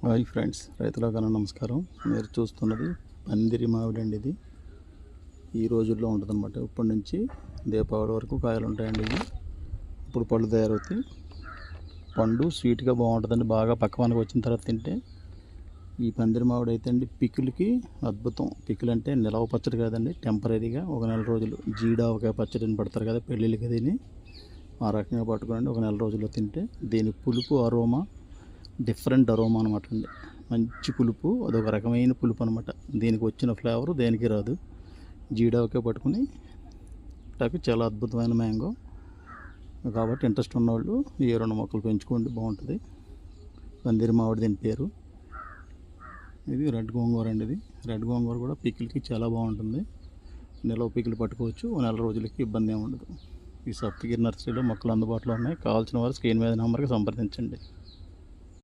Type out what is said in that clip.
Hi friends, రైతులకన్నా నమస్కారం. మీరు చూస్తున్నది పందిరి మామిడి అండి. ఇది ఈ రోజుల్లో ఉంటుంది అనమాట. ఇప్పటి నుంచి దీపావళి వరకు కాయలు ఉంటాయండి. ఇవి ఇప్పుడు పళ్ళు తయారవుతాయి. పండు స్వీట్గా బాగుంటుందండి. బాగా పక్కవానికి వచ్చిన తర్వాత తింటే ఈ పందిరి మామిడి అయితే అండి పిక్కులకి అద్భుతం. పిక్కులు అంటే నిలవ పచ్చడి కాదండి, టెంపరీగా ఒక నెల రోజులు జీడావకాయ పచ్చడిని పడతారు కదా పెళ్ళిళ్ళకి, దీన్ని ఆ రకంగా పట్టుకోండి. ఒక నెల రోజుల్లో తింటే దీని పులుపు అరోమా డిఫరెంట్ అరోమా అనమాట అండి. మంచి పులుపు, అదొక రకమైన పులుపు అనమాట. దీనికి వచ్చిన ఫ్లేవరు దేనికి రాదు. జీడావకాయ పట్టుకుని టాకి చాలా అద్భుతమైన మ్యాంగో కాబట్టి ఇంట్రెస్ట్ ఉన్నవాళ్ళు ఈ 2 మొక్కలు పెంచుకోండి, బాగుంటుంది. పందిరి మామిడి దీని పేరు. ఇది రెడ్ గోంగూర అండి. ఇది రెడ్ గోంగూర కూడా పికిల్కి చాలా బాగుంటుంది. నిలవ పికిలు పట్టుకోవచ్చు, నెల రోజులకి ఇబ్బంది ఏమి ఉండదు. ఈ సప్తగిరి నర్సరీలో మొక్కలు అందుబాటులో ఉన్నాయి. కావాల్సిన వారు స్క్రీన్ మీద నెంబర్కి సంప్రదించండి.